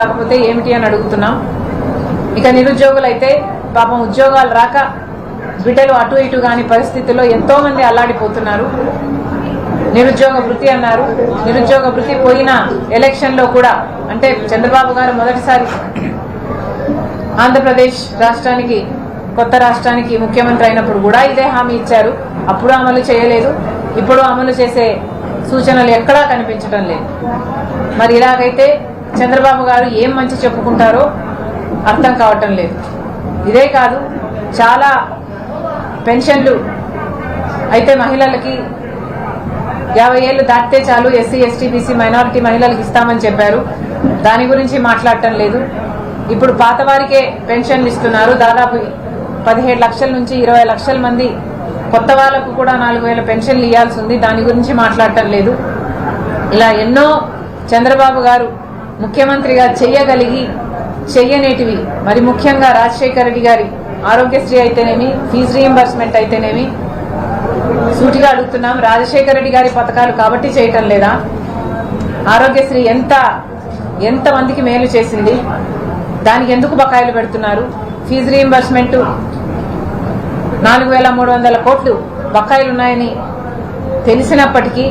కాకపోతే ఏమిటి అని అడుగుతున్నాం. ఇక నిరుద్యోగులు అయితే పాపం ఉద్యోగాలు రాక బిడ్డలు అటు ఇటు కాని పరిస్థితుల్లో ఎంతో మంది అల్లాడిపోతున్నారు. నిరుద్యోగ వృత్తి అన్నారు. నిరుద్యోగ వృత్తి పోయిన ఎలక్షన్లో కూడా అంటే చంద్రబాబు గారు మొదటిసారి ఆంధ్రప్రదేశ్ రాష్ట్రానికి కొత్త రాష్ట్రానికి ముఖ్యమంత్రి అయినప్పుడు కూడా ఇదే హామీ ఇచ్చారు. అప్పుడు అమలు చేయలేదు. ఇప్పుడు అమలు చేసే సూచనలు ఎక్కడా కనిపించడం లేదు. మరి ఇలాగైతే చంద్రబాబు గారు ఏం మంచి చెప్పుకుంటారో అర్థం కావటం లేదు. ఇదే కాదు, చాలా పెన్షన్లు అయితే మహిళలకి 50 ఏళ్ళు దాటితే చాలు ఎస్సీ ఎస్టీ బీసీ మైనారిటీ మహిళలకు ఇస్తామని చెప్పారు. దాని గురించి మాట్లాడటం లేదు. ఇప్పుడు పాత వారికే పెన్షన్లు ఇస్తున్నారు. దాదాపు 17 లక్షల నుంచి 20 లక్షల మంది కొత్త వాళ్లకు కూడా 4,000 పెన్షన్లు ఇవ్వాల్సి ఉంది. దాని గురించి మాట్లాడటం లేదు. ఇలా ఎన్నో చంద్రబాబు గారు ముఖ్యమంత్రిగా చెయ్యగలిగి చెయ్యనేటివి మరి ముఖ్యంగా రాజశేఖర రెడ్డి గారి ఆరోగ్యశ్రీ అయితేనేమి, ఫీజు రీయింబర్స్మెంట్ అయితేనేమి సూటిగా అడుగుతున్నాం. రాజశేఖర రెడ్డి గారి పథకాలు కాబట్టి చేయటం లేదా? ఆరోగ్యశ్రీ ఎంత మందికి మేలు చేసింది? దానికి ఎందుకు బకాయిలు పెడుతున్నారు? ఫీజు రీయింబర్స్మెంట్ 4,300 కోట్లు బకాయిలున్నాయని తెలిసినప్పటికీ,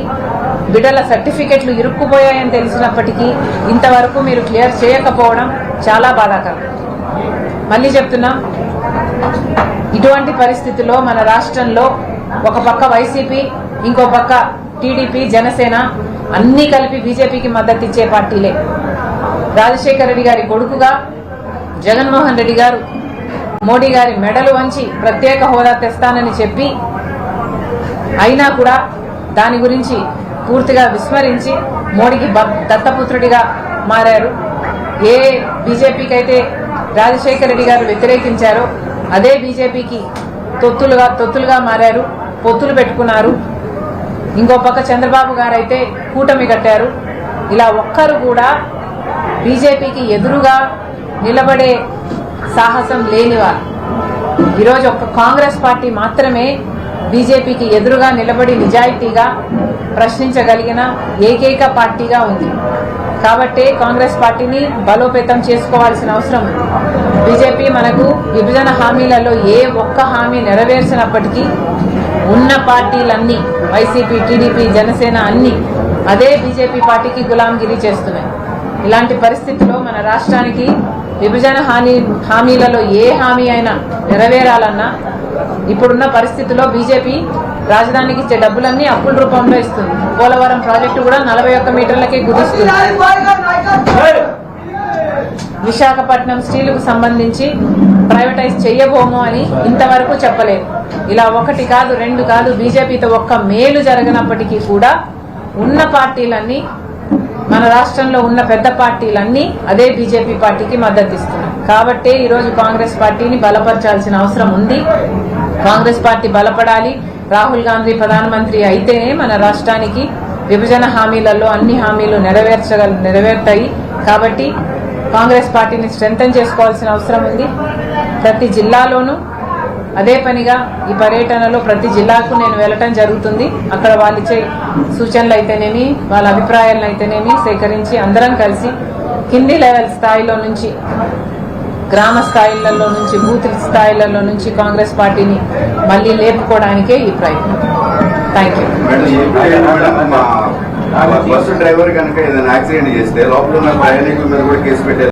బిడ్డల సర్టిఫికెట్లు ఇరుక్కుపోయాయని తెలిసినప్పటికీ ఇంతవరకు మీరు క్లియర్ చేయకపోవడం చాలా బాధాకరం. మళ్ళీ చెప్తున్నాం, ఇటువంటి పరిస్థితుల్లో మన రాష్ట్రంలో ఒక పక్క వైసీపీ, ఇంకో పక్క టీడీపీ, జనసేన అన్నీ కలిపి బీజేపీకి మద్దతు ఇచ్చే పార్టీలే. రాజశేఖర రెడ్డి గారి కొడుకుగా జగన్మోహన్ రెడ్డి గారు మోడీ గారి మెడలు వంచి ప్రత్యేక హోదా తెస్తానని చెప్పి అయినా కూడా దాని గురించి పూర్తిగా విస్మరించి మోడీకి దత్తపుత్రుడిగా మారారు. ఏ బీజేపీకి అయితే రాజశేఖర రెడ్డి గారు వ్యతిరేకించారో అదే బీజేపీకి తొత్తులుగా మారారు, పొత్తులు పెట్టుకున్నారు. ఇంకో పక్క చంద్రబాబు గారు అయితే కూటమి కట్టారు. ఇలా ఒక్కరు కూడా బీజేపీకి ఎదురుగా నిలబడే సాహసం లేనివారు. ఈరోజు ఒక్క కాంగ్రెస్ పార్టీ మాత్రమే బీజేపీకి ఎదురుగా నిలబడి నిజాయితీగా ప్రశ్నించగలిగిన ఏకైక పార్టీగా ఉంది. కాబట్టి కాంగ్రెస్ పార్టీని బలోపేతం చేసుకోవాల్సిన అవసరం ఉంది. బీజేపీ మనకు విభజన హామీలలో ఏ ఒక్క హామీ నెరవేర్చినప్పటికీ ఉన్న పార్టీలన్నీ వైసీపీ, టీడీపీ, జనసేన అన్ని అదే బీజేపీ పార్టీకి గులాంగిరి చేస్తున్నాయి. ఇలాంటి పరిస్థితుల్లో మన రాష్ట్రానికి విభజన హామీలలో ఏ హామీ అయినా నెరవేరాలన్నా ఇప్పుడున్న పరిస్థితుల్లో బీజేపీ రాజధానికి ఇచ్చే డబ్బులన్నీ అప్పుల రూపంలో ఇస్తుంది. పోలవరం ప్రాజెక్టు కూడా 41 మీటర్లకే కుదుస్తుంది. విశాఖపట్నం స్టీలుకు సంబంధించి ప్రైవేటైజ్ చెయ్యబోము అని ఇంతవరకు చెప్పలేదు. ఇలా 1 కాదు 2 కాదు, బీజేపీతో ఒక్క మేలు జరగనప్పటికీ కూడా ఉన్న పార్టీలన్నీ, మన రాష్ట్రంలో ఉన్న పెద్ద పార్టీలన్నీ అదే బీజేపీ పార్టీకి మద్దతు ఇస్తున్నాయి. కాబట్టి ఈరోజు కాంగ్రెస్ పార్టీని బలపరచాల్సిన అవసరం ఉంది. కాంగ్రెస్ పార్టీ బలపడాలి. రాహుల్ గాంధీ ప్రధానమంత్రి అయితేనే మన రాష్ట్రానికి విభజన హామీలలో అన్ని హామీలు నెరవేర్తాయి. కాబట్టి కాంగ్రెస్ పార్టీని స్ట్రెంథెన్ చేసుకోవాల్సిన అవసరం ఉంది. ప్రతి జిల్లాలోనూ అదే పనిగా ఈ పర్యటనలో ప్రతి జిల్లాకు నేను వెళ్ళటం జరుగుతుంది. అక్కడ వాళ్ళు ఇచ్చే సూచనలు అయితేనేమి, వాళ్ళ అభిప్రాయాలను అయితేనేమి సేకరించి అందరం కలిసి కింది లెవెల్ స్థాయిలో నుంచి, గ్రామ స్థాయిలలో నుంచి, బూత్ స్థాయిలలో నుంచి కాంగ్రెస్ పార్టీని మళ్ళీ లేపుకోవడానికే ఈ ప్రయత్నం. Thank you. బస్సు డ్రైవర్ కనుక ఏదైనా యాక్సిడెంట్ చేస్తే లోపల ఉన్న ప్రయాణికుల మీద కూడా కేసు పెట్టారు.